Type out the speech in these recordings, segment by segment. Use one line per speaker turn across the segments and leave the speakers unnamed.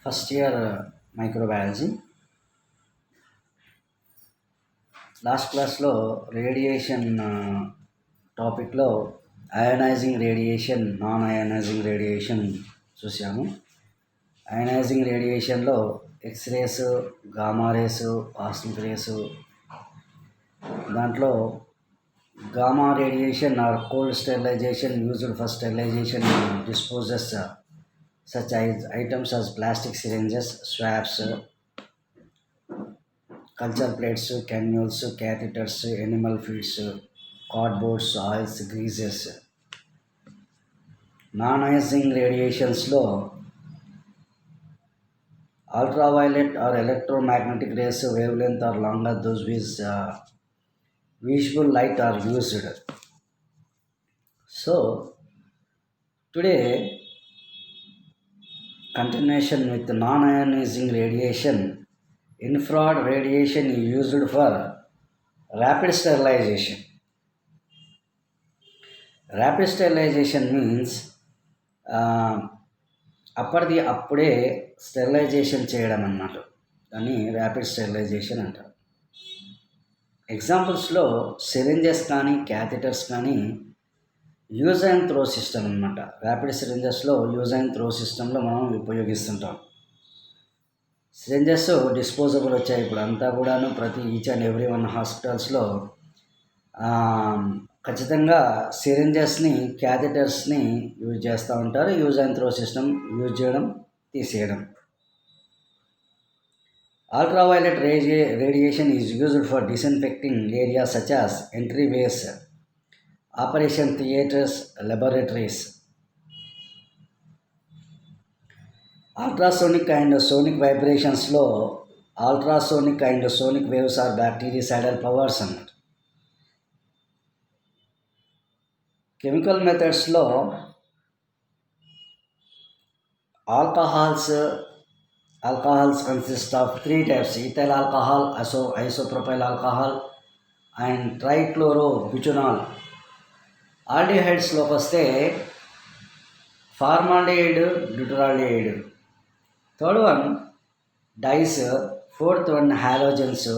First year microbiology. Last క్లాస్లో radiation టాపిక్లో ionizing radiation, non ionizing radiation చూసాము. అయనైజింగ్ రేడియేషన్లో X rays, gamma rays, cosmic rays. దాంట్లో gamma radiation are cold sterilization used for sterilization disposes such items as plastic syringes, swabs, culture plates, cannules, catheters, animal feeds, cardboards, oils, greases. Non-ionizing radiationsలో ultraviolet or electromagnetic rays wavelength or longer those with visible light are used. So today continuation with non-ionizing radiation. Infrared radiation is used for rapid sterilization. Rapid sterilization means అప్పుడే sterilisation చేయడం అన్నమాట. దాన్ని rapid sterilisation అంటారు. ఎగ్జాంపుల్స్లో syringes కానీ catheters కానీ use and throw system అన్నమాట. Rapid సిరింజెస్లో use and throw సిస్టంలో మనం ఉపయోగిస్తుంటాం. సిరింజెస్ డిస్పోజబుల్ వచ్చాయి ఇప్పుడు అంతా కూడాను. ప్రతి ఈచ్ అండ్ ఎవ్రీ వన్ హాస్పిటల్స్లో ఖచ్చితంగా సిరింజెస్ని, క్యాథెటర్స్ని యూజ్ చేస్తూ ఉంటారు. Use and throw system use చేయడం, తీసేయడం. Ultraviolet radiation is used for disinfecting areas such as entryways, operation theatres, laboratories. Ultrasonic and sonic vibrationsలో ultrasonic and sonic waves are bactericidal powers అన్నమాట. Chemical మెథడ్స్లో alcohols consist of 3 types: ethyl alcohol, isopropyl alcohol and trichlorobutanol. ఆల్డిహైడ్స్లోకి వస్తే formaldehyde, glutaraldehyde. Third one dyes, fourth one halogens,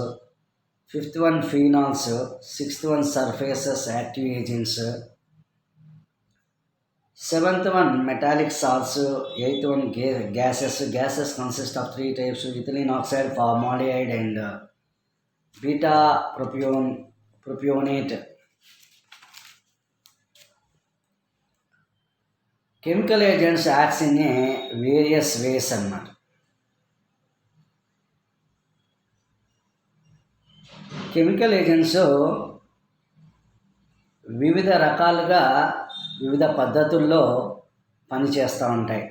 fifth one phenols, sixth one surfaces active agents, seventh one metallic salts, eighth one gases consist of 3 types: ethylene oxide, formaldehyde and beta propionate. Chemical agents acts in a various ways అన్నమాట. Chemical agents వివిధ రకాలుగా వివిధ పద్ధతుల్లో పనిచేస్తూ ఉంటాయి.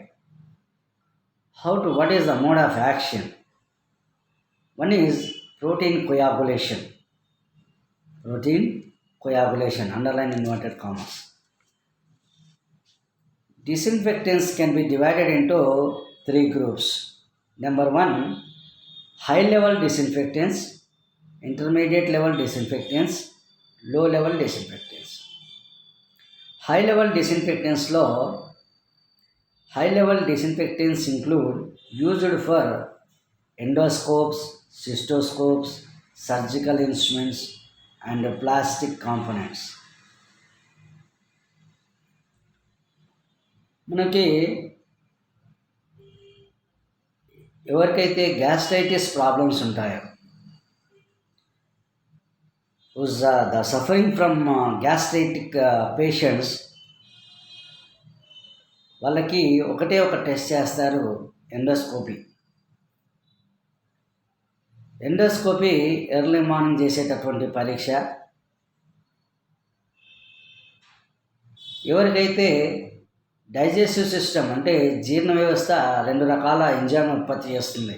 What is the mode of action? One is protein coagulation. Underline inverted commas. Disinfectants can be divided into 3 groups. Number 1, high level disinfectants, intermediate level disinfectants, low level disinfectants. High level disinfectants include used for endoscopes, cystoscopes, surgical instruments and plastic components. మనకి ఎవరికైతే gastritis problems ఉంటాయో, the suffering from గ్యాస్ట్రైటిక్ patients, వాళ్ళకి ఒకటే ఒక test చేస్తారు, endoscopy early morning చేసేటటువంటి పరీక్ష. ఎవరికైతే డైజెస్టివ్ సిస్టమ్ అంటే జీర్ణ వ్యవస్థ 2 రకాల ఎంజైమ్ ఉత్పత్తి చేస్తుంది.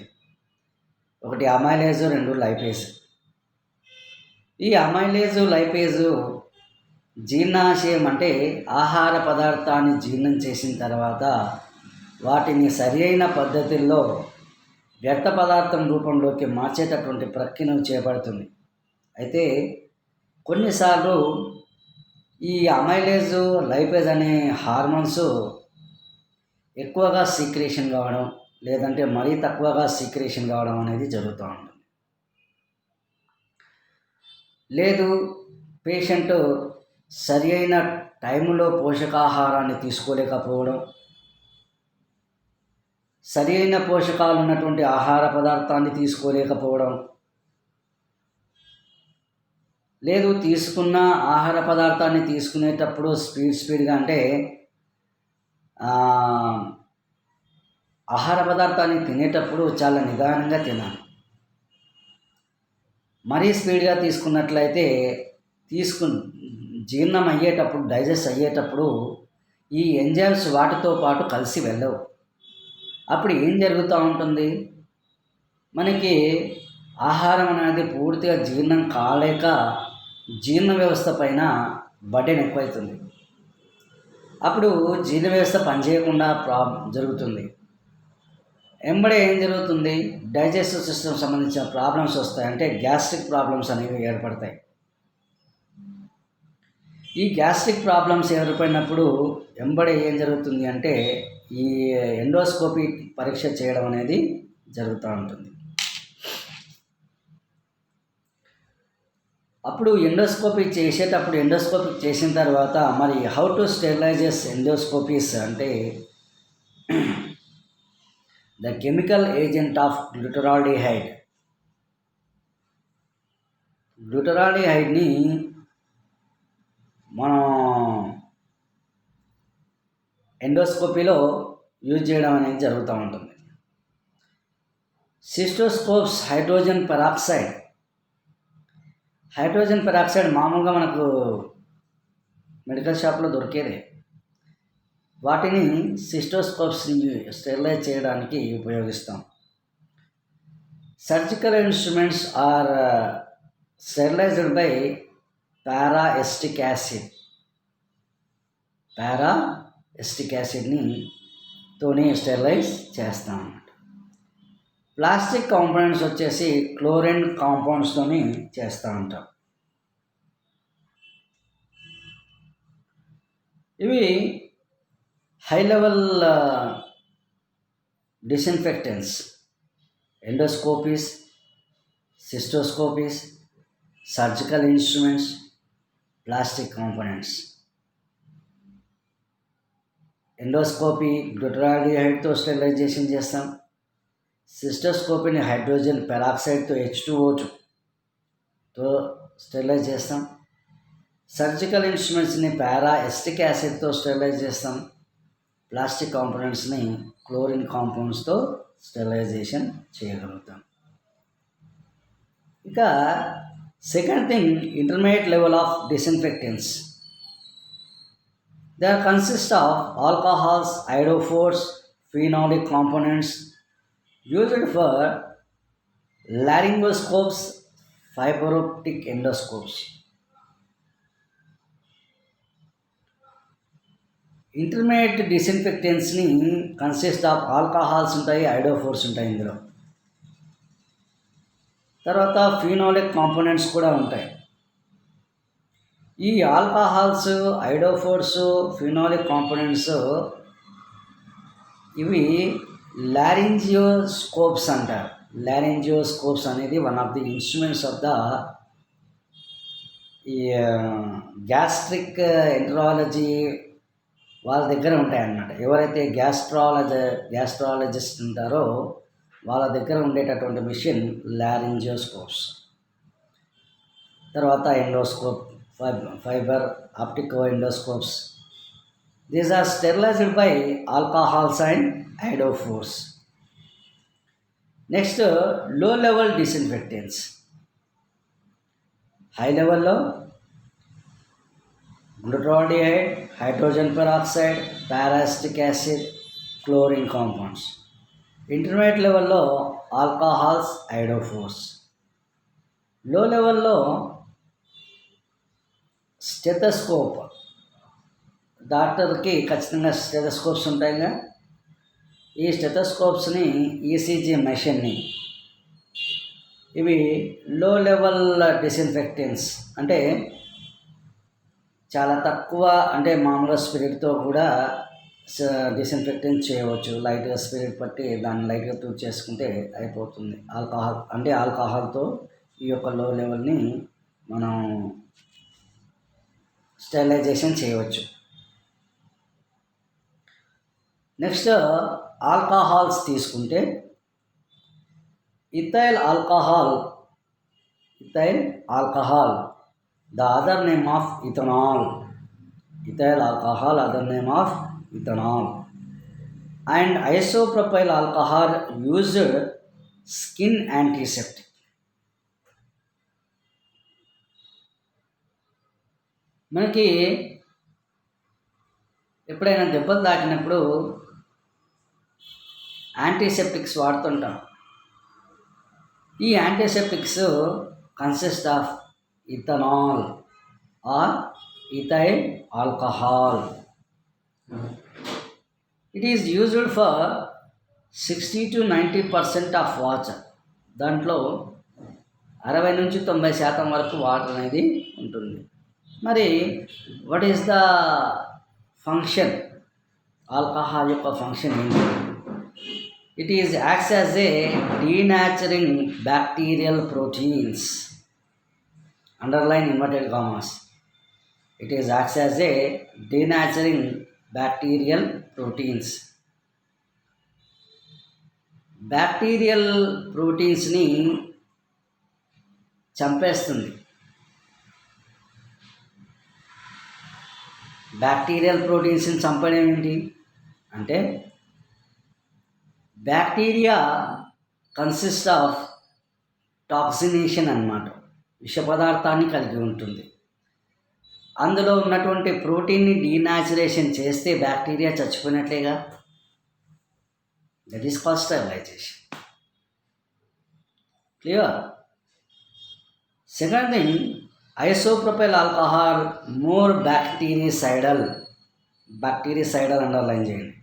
ఒకటి అమైలేజ్, 2 లైపేజ్. ఈ అమైలేజ్, లైపేజ్ జీర్ణాశయం అంటే ఆహార పదార్థాన్ని జీర్ణం చేసిన తర్వాత వాటిని సరి అయిన పద్ధతుల్లో వ్యర్థ పదార్థం రూపంలోకి మార్చేటటువంటి ప్రక్రియను చేపడుతుంది. అయితే కొన్నిసార్లు ఈ అమైలేజ్, లైపేజ్ అనే హార్మోన్స్ ఎక్కువగా సీక్రేషన్ కావడం, లేదంటే మరీ తక్కువగా సీక్రేషన్ కావడం అనేది జరుగుతూ ఉంటుంది. లేదు, పేషెంట్ సరి అయిన టైంలో పోషకాహారాన్ని తీసుకోలేకపోవడం, సరి అయిన పోషకాలు ఉన్నటువంటి ఆహార పదార్థాన్ని తీసుకోలేకపోవడం, లేదు తీసుకున్న ఆహార పదార్థాన్ని తీసుకునేటప్పుడు స్పీడ్గా అంటే ఆహార పదార్థాన్ని తినేటప్పుడు చాలా నిదానంగా తినాలి. మరీ స్పీడ్గా తీసుకున్నట్లయితే జీర్ణం అయ్యేటప్పుడు, డైజెస్ట్ అయ్యేటప్పుడు ఈ ఎంజైమ్స్ వాటితో పాటు కలిసి వెళ్ళవు. అప్పుడు ఏం జరుగుతూ ఉంటుంది, మనకి ఆహారం అనేది పూర్తిగా జీర్ణం కాలేక జీర్ణ వ్యవస్థ పైన బర్డెన్ ఎక్కువవుతుంది. అప్పుడు జీర్ణ వ్యవస్థ పనిచేయకుండా జరుగుతుంది. వెంబడే ఏం జరుగుతుంది, డైజెస్టివ్ సిస్టమ్ సంబంధించిన ప్రాబ్లమ్స్ వస్తాయి. అంటే గ్యాస్ట్రిక్ ప్రాబ్లమ్స్ అనేవి ఏర్పడతాయి. ఈ గ్యాస్ట్రిక్ ప్రాబ్లమ్స్ ఏర్పడినప్పుడు వెంబడే ఏం జరుగుతుంది అంటే ఈ ఎండోస్కోపీ పరీక్ష చేయడం అనేది జరుగుతూ ఉంటుంది. అప్పుడు ఎండోస్కోపీ చేసిన తర్వాత మరి హౌ టు స్టెరిలైజెస్ ఎండోస్కోపీస్ అంటే ద కెమికల్ ఏజెంట్ ఆఫ్ గ్లూటరాల్డిహైడ్ని మనం ఎండోస్కోపీలో యూజ్ చేయడం అనేది జరుగుతూ ఉంటుంది. సిస్టోస్కోప్స్ హైడ్రోజన్ పెరాక్సైడ్ మామూలుగా మనకు మెడికల్ షాప్లో దొరికేదే. వాటిని సిస్టోస్కోప్స్ని స్టెరిలైజ్ చేయడానికి ఉపయోగిస్తాం. Surgical instruments are sterilized by peracetic యాసిడ్ని తోని స్టెరిలైజ్ చేస్తాం అన్నమాట. ప్లాస్టిక్ కాంపౌండ్స్ వచ్చేసి క్లోరిన్ కాంపౌండ్స్తోని చేస్తూ ఉంటాం. ఇవి high level disinfectants, endoscopies, cystoscopies, surgical instruments, plastic components. Endoscopy గ్లూటరాల్డిహైడ్తో స్టెరిలైజేషన్ చేస్తాం. సిస్టోస్కోపీని హైడ్రోజన్ పెరాక్సైడ్తో H2O2తో స్టెరిలైజ్ చేస్తాం. సర్జికల్ ఇన్స్ట్రుమెంట్స్ని పారాఎస్టిక్ యాసిడ్తో స్టెరిలైజ్ చేస్తాం. ప్లాస్టిక్ కాంపోనెంట్స్ని క్లోరిన్ కాంపౌండ్స్తో స్టెరిలైజేషన్ చేయగలుగుతాం. ఇక second thing, intermediate level of disinfectants. They consist of alcohols, iodophores, phenolic components used for laryngoscopes, fiber optic endoscopes. Intermediate డిస్ఇన్ఫెక్టెంట్స్ని కన్సిస్ట్ ఆఫ్ ఆల్కహాల్స్ ఉంటాయి, ఐడోఫోర్స్ ఉంటాయి ఇందులో. తర్వాత ఫీనోలిక్ కాంపోనెంట్స్ కూడా ఉంటాయి. ఈ ఆల్కహాల్స్, ఐడోఫోర్స్, ఫినాలిక్ కాంపోనెంట్స్ ఇవి లారింజియోస్కోప్స్ అంటారు. లారింజియోస్కోప్స్ అనేది one of the instruments of the ఈ గ్యాస్ట్రిక్ ఎంటరాలజీ వాళ్ళ దగ్గర ఉంటాయన్నమాట. ఎవరైతే గ్యాస్ట్రాలజిస్ట్ ఉంటారో వాళ్ళ దగ్గర ఉండేటటువంటి మిషన్ లారింజియోస్కోప్స్. తర్వాత endoscope, fiber optical endoscopes. These are sterilized by alcohols and iodophores. Next, low level disinfectants. High level lo glutaraldehyde, hydrogen peroxide, paracetic acid, chlorine compounds. Intermediate level lo alcohols, iodophores. Low level lo stethoscope. డాక్టర్కి ఖచ్చితంగా స్టెథోస్కోప్స్ ఉంటాయిగా. ఈ స్టెథోస్కోప్స్ని ECG మెషిన్ని ఇవి లో level disinfectants అంటే చాలా తక్కువ, అంటే మామూలుగా స్పిరిట్తో కూడా డిసిన్ఫెక్టెంట్ చేయవచ్చు. లైట్గా స్పిరిట్ పట్టి దాన్ని లైట్గా చేసుకుంటే అయిపోతుంది. ఆల్కహాల్తో ఈ యొక్క లో లెవెల్ని మనం స్టెరిలైజేషన్ చేయవచ్చు. నెక్స్ట్ ఆల్కహాల్స్ తీసుకుంటే ethyl alcohol, the other name of ethanol. Ethyl alcohol other name of ethanol. And isopropyl alcohol used skin antiseptic. మనకి ఎప్పుడైనా దెబ్బలు తాకినప్పుడు యాంటీసెప్టిక్స్ వాడుతుంటాం. ఈ antiseptics consist of ethanol or ethyl alcohol. It is used for 60 to 90% of water. దాంట్లో 60-90% వరకు water అనేది ఉంటుంది. మరి what is the function? Alcohol యొక్క ఫంక్షన్ ఏంటి? It is acts as a denaturing bacterial proteins. Underline inverted commas. It is acts as a denaturing bacterial proteins. Bacterial ప్రోటీన్స్ని చంపేస్తుంది. Bacterial ప్రోటీన్స్ని చంపడం ఏంటి అంటే, బ్యాక్టీరియా కన్సిస్ట్ ఆఫ్ టాక్సినేషన్ అన్నమాట. విష పదార్థాన్ని కలిగి ఉంటుంది. అందులో ఉన్నటువంటి ప్రోటీన్ని డీనాచురేషన్ చేస్తే బ్యాక్టీరియా చచ్చిపోయినట్లేగా. That is called sterilization. Clear? Second thing, isopropyl alcohol more bactericidal underline చేయండి.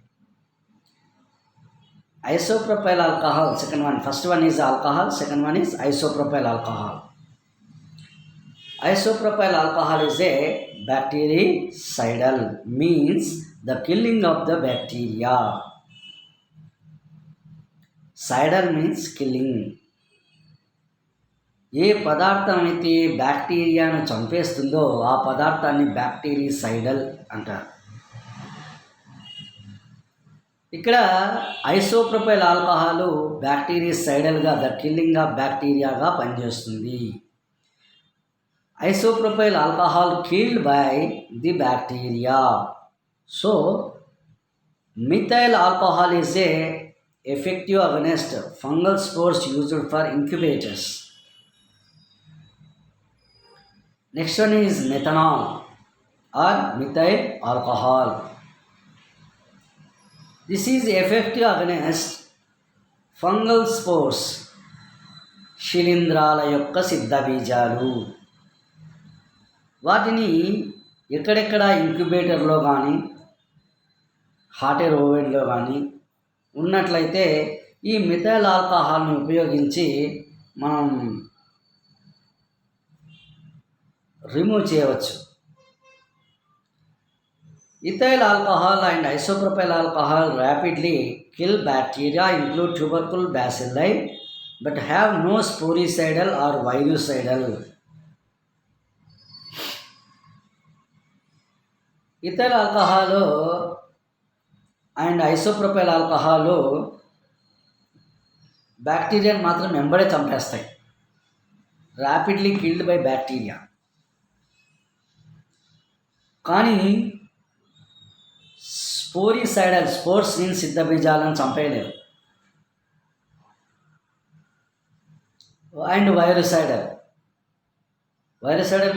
Isopropyl alcohol second one. First one is alcohol, second one is isopropyl alcohol. Isopropyl alcohol is a bactericidal, means the killing of the bacteria. Cidal means killing. ఏ పదార్థం అయితే బ్యాక్టీరియాను చంపేస్తుందో ఆ పదార్థాన్ని bactericidal అంటారు. ఇక్కడ ఐసోప్రొపైల్ ఆల్కహాల్ బ్యాక్టీరిసైడల్గా, ద కిల్లింగ్ ఆఫ్ బ్యాక్టీరియాగా పనిచేస్తుంది. Isopropyl alcohol killed by the bacteria. So, methyl alcohol is a effective against fungal spores used for incubators. Next one is methanol or methyl alcohol. This is effective against fungal spores. శిలీంధ్రాల యొక్క సిద్ధ బీజాలు. వాటిని ఎక్కడెక్కడ ఇంక్యుబేటర్లో కానీ hot air ఓవెన్లో కానీ ఉన్నట్లయితే ఈ మిథైల్ ఆల్కహాల్ని ఉపయోగించి మనం రిమూవ్ చేయవచ్చు. Ethyl alcohol and isopropyl alcohol rapidly kill bacteria include tubercle bacilli but have no sporicidal or virucidal. Ethyl alcohol and isopropyl alcohol బ్యాక్టీరియాని మాత్రం వెంబడే చంపేస్తాయి. Rapidly killed by bacteria. కానీ స్పోరిసైడల్, స్పోర్స్ మీన్స్ సిద్ధ బీజాలను చంపేయలేవు. అండ్ వైరసైడల్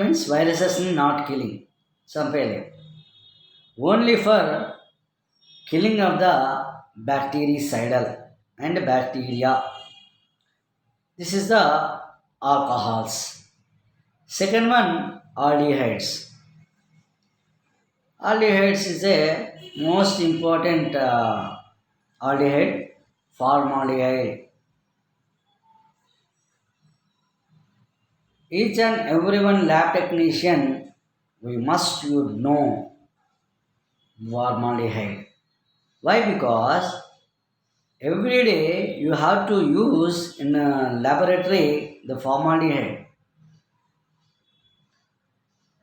మీన్స్ వైరసెస్ని not killing, చంపేయలేవు. Only for killing of the bactericidal and bacteria. This is the alcohols. Second one, aldehydes. Aldehydes is a most important aldehyde, formaldehyde. Each and everyone lab technician, we must know formaldehyde. Why? Because every day you have to use in a laboratory the formaldehyde.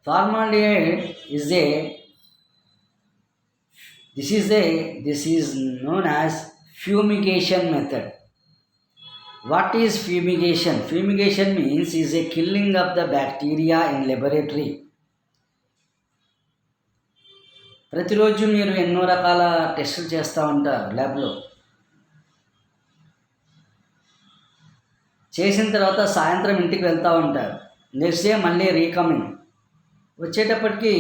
Formaldehyde is a this is known as fumigation method. What is fumigation? Fumigation means is a killing of the bacteria in laboratory. ప్రతిరోజు మీరు ఎన్నో రకాల టెస్టులు చేస్తూ ఉంటారు ల్యాబ్లో. చేసిన తర్వాత సాయంత్రం ఇంటికి వెళ్తూ ఉంటారు. నెక్స్ట్ డే మళ్ళీ రీకమింగ్. వచ్చేటప్పటికి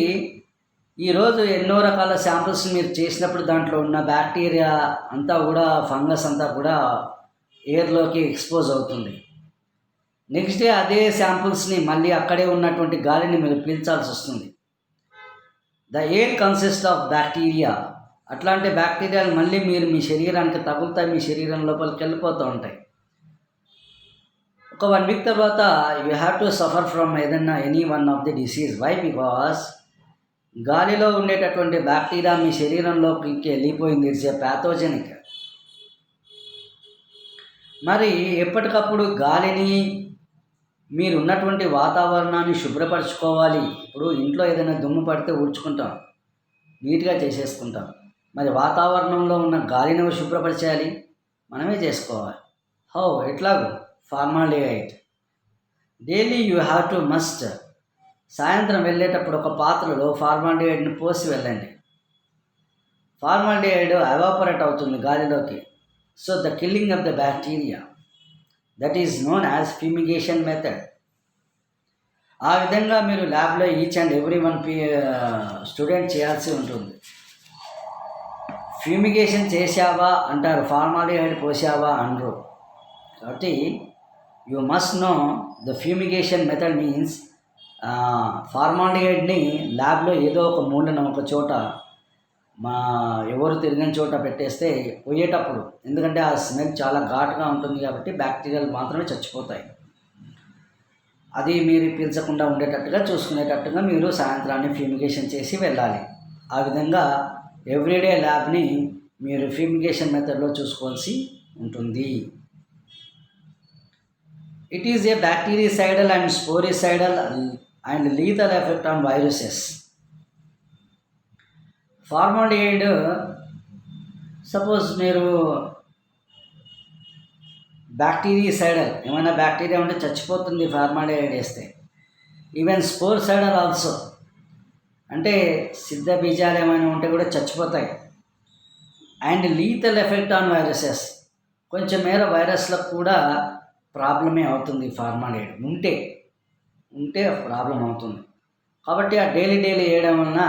ఈరోజు ఎన్నో రకాల శాంపిల్స్ మీరు చేసినప్పుడు దాంట్లో ఉన్న బ్యాక్టీరియా అంతా కూడా ఫంగస్ అంతా కూడా ఎయిర్లోకి ఎక్స్పోజ్ అవుతుంది. నెక్స్ట్ డే అదే శాంపిల్స్ని మళ్ళీ అక్కడే ఉన్నటువంటి గాలిని మీరు పీల్చాల్సి వస్తుంది. The air consist of bacteria. అట్లాంటి బ్యాక్టీరియాలు మళ్ళీ మీరు మీ శరీరానికి తగులుతాయి, మీ శరీరం లోపలికి వెళ్ళిపోతూ ఉంటాయి. ఒక 1 వీక్ తర్వాత you have to suffer from ఏదన్నా any one of the disease. Why? Because గాలిలో ఉండేటటువంటి బ్యాక్టీరియా మీ శరీరంలోకి వెళ్ళిపోయింది. It's a pathogenic. మరి ఎప్పటికప్పుడు గాలిని మీరు ఉన్నటువంటి వాతావరణాన్ని శుభ్రపరచుకోవాలి. ఇప్పుడు ఇంట్లో ఏదైనా దుమ్ము పడితే ఊడ్చుకుంటాం, నీట్గా చేసేసుకుంటాం. మరి వాతావరణంలో ఉన్న గాలిని శుభ్రపరచాలి, మనమే చేసుకోవాలి. హౌ? ఎట్లాగో formaldehyde. Daily you have to must. సాయంత్రం వెళ్ళేటప్పుడు ఒక పాత్రలో ఫార్మాల్డిహైడ్ని పోసి వెళ్ళండి. ఫార్మాల్డిహైడ్ ఎవాపరేట్ అవుతుంది గాలిలోకి. So the killing of the bacteria, that is known as fumigation method. ఆ విధంగా మీరు ల్యాబ్లో each and every one student చేయాల్సి ఉంటుంది. ఫ్యూమిగేషన్ చేసావా అంటారు, ఫార్మాల్డిహైడ్ పోసావా అనరు. కాబట్టి you must know the fumigation method means ఫార్మాల్డిహైడ్ని ల్యాబ్లో ఏదో ఒక మూలన ఒక చోట ఎవరు తిరిగిన చోట పెట్టేస్తే పోయేటప్పుడు, ఎందుకంటే ఆ స్మెల్ చాలా ఘాటుగా ఉంటుంది కాబట్టి బ్యాక్టీరియాలు మాత్రమే చచ్చిపోతాయి. అది మీరు పీల్చకుండా ఉండేటట్టుగా చూసుకునేటట్టుగా మీరు సాయంత్రాన్ని ఫ్యూమిగేషన్ చేసి వెళ్ళాలి. ఆ విధంగా ఎవ్రీడే ల్యాబ్ని మీరు ఫ్యూమిగేషన్ మెథడ్లో చూసుకోవాల్సి ఉంటుంది. It is a bactericidal and sporicidal and lethal effect on viruses. Formaldehyde suppose మీరు బ్యాక్టీరిసైడల్ ఏమైనా బ్యాక్టీరియా ఉంటే చచ్చిపోతుంది ఫార్మాల్డిహైడ్ వేస్తే. ఈవెన్ స్పోర్సైడల్ ఆల్సో, అంటే సిద్ధ బీజాలు ఏమైనా ఉంటే కూడా చచ్చిపోతాయి. And lethal effect on viruses, కొంచెం మేర వైరస్లకు కూడా ప్రాబ్లమే అవుతుంది ఫార్మాల్డిహైడ్ ఉంటే ప్రాబ్లం అవుతుంది. కాబట్టి ఆ డైలీ వేయడం వలన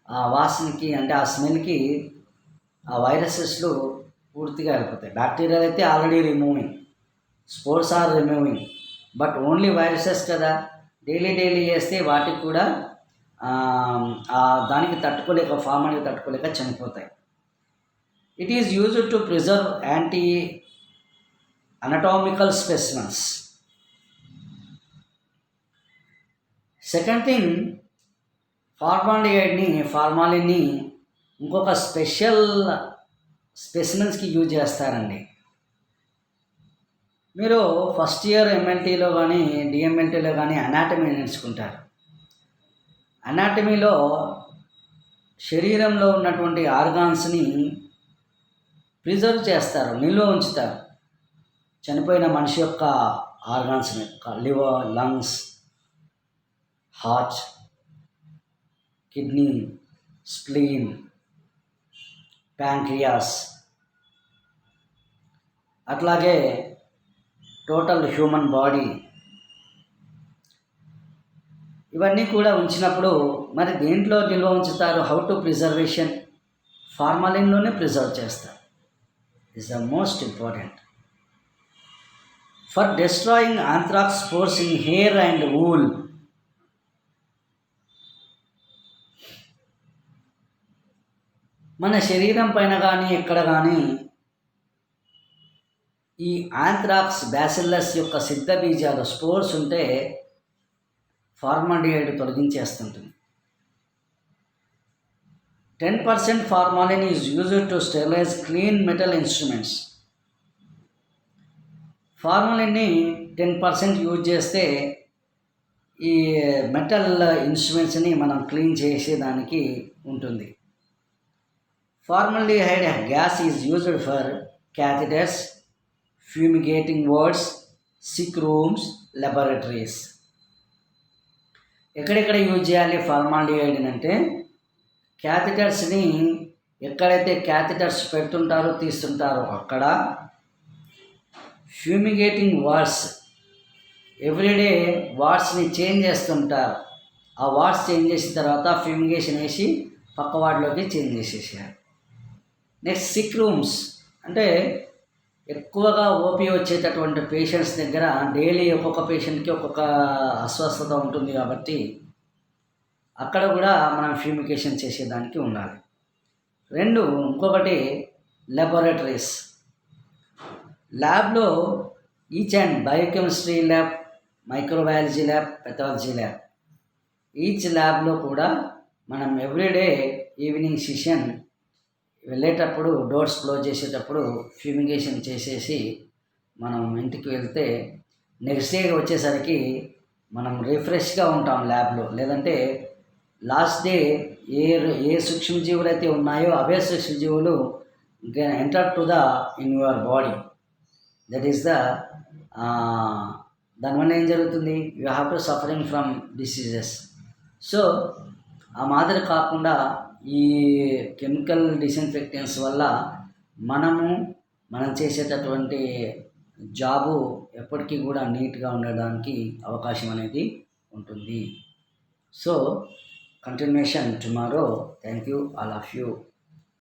ఆ వాసనకి అంటే ఆ స్మెల్కి ఆ వైరసెస్లు పూర్తిగా వెళ్ళిపోతాయి. బ్యాక్టీరియాలు అయితే already removing, spores are removing, but only viruses కదా డైలీ వేస్తే వాటికి కూడా దానికి తట్టుకోలేక ఫార్మాల్డిహైడ్ తట్టుకోలేక చనిపోతాయి. It is used to preserve anti anatomical specimens. Second thing, ఫార్మాలిన్ని ఇంకొక స్పెషల్ స్పెసిమెన్స్కి యూజ్ చేస్తారండి. మీరు ఫస్ట్ ఇయర్ ఎంఎల్టీలో కానీ డిఎంఎల్టీలో కానీ అనాటమీ నేర్చుకుంటారు. అనాటమీలో శరీరంలో ఉన్నటువంటి ఆర్గాన్స్ని ప్రిజర్వ్ చేస్తారు, నిల్వ ఉంచుతారు. చనిపోయిన మనిషి యొక్క ఆర్గాన్స్ని, liver, lungs, heart, kidney, spleen, pancreas, అట్లాగే టోటల్ హ్యూమన్ బాడీ, ఇవన్నీ కూడా ఉంచినప్పుడు మరి దేంట్లో నిల్వ ఉంచుతారు? How to preservation? ఫార్మాలిన్లోనే ప్రిజర్వ్ చేస్తారు. Is the most important for destroying anthrax spores in hair and wool. మన శరీరం పైన కానీ ఎక్కడ కానీ ఈ ఆంథ్రాక్స్ బ్యాసిల్లస్ యొక్క సిద్ధ బీజాలు స్పోర్స్ ఉంటే ఫార్మాల్డిహైడ్ తొలగించేస్తుంటుంది. 10% formalin is used to sterilize clean metal instruments. ఫార్మాలిన్ని 10% యూజ్ చేస్తే ఈ మెటల్ ఇన్స్ట్రుమెంట్స్ని మనం క్లీన్ చేసేదానికి ఉంటుంది. Formaldehyde gas is used for catheters, fumigating wards, sick rooms, laboratories. ఎక్కడెక్కడ యూజ్ చేయాలి ఫార్మాల్డిహైడ్ అంటే క్యాథెటర్స్ని ఎక్కడైతే క్యాథెటర్స్ పెడుతుంటారో తీస్తుంటారో అక్కడ, ఫ్యూమిగేటింగ్ వార్డ్స్ ఎవ్రీడే వార్డ్స్ని చేంజ్ చేస్తుంటారు. ఆ వార్డ్స్ చేంజ్ చేసిన తర్వాత ఫ్యూమిగేషన్ వేసి పక్క వార్డులోకి చేంజ్ చేసేసారు. నెక్స్ట్ సిక్ రూమ్స్ అంటే ఎక్కువగా ఓపీ వచ్చేటటువంటి పేషెంట్స్ దగ్గర డైలీ ఒక్కొక్క పేషెంట్కి ఒక్కొక్క అస్వస్థత ఉంటుంది కాబట్టి అక్కడ కూడా మనం ఫ్యూమిగేషన్ చేసేదానికి ఉండాలి. ఇంకొకటి లాబొరేటరీస్. ల్యాబ్లో each and biochemistry lab, microbiology lab, pathology lab, each ల్యాబ్లో కూడా మనం ఎవ్రీడే ఈవినింగ్ సెషన్ వెళ్ళేటప్పుడు డోర్స్ క్లోజ్ చేసేటప్పుడు ఫ్యూమిగేషన్ చేసేసి మనం ఇంటికి వెళ్తే నెక్స్ట్ డే వచ్చేసరికి మనం రిఫ్రెష్గా ఉంటాం ల్యాబ్లో. లేదంటే లాస్ట్ డే ఏ సూక్ష్మజీవులు అయితే ఉన్నాయో అవే సూక్ష్మజీవులు enter to in your body. That is దానివల్ల ఏం జరుగుతుంది, you have to suffering from diseases. So ఆ మాదిరి కాకుండా ఈ కెమికల్ డిస్ఇన్ఫెక్టెంట్స్ వల్ల మనం చేసేటటువంటి జాబు ఎప్పటికీ కూడా నీట్గా ఉండడానికి అవకాశం అనేది ఉంటుంది. So continuation tomorrow. Thank you all of you.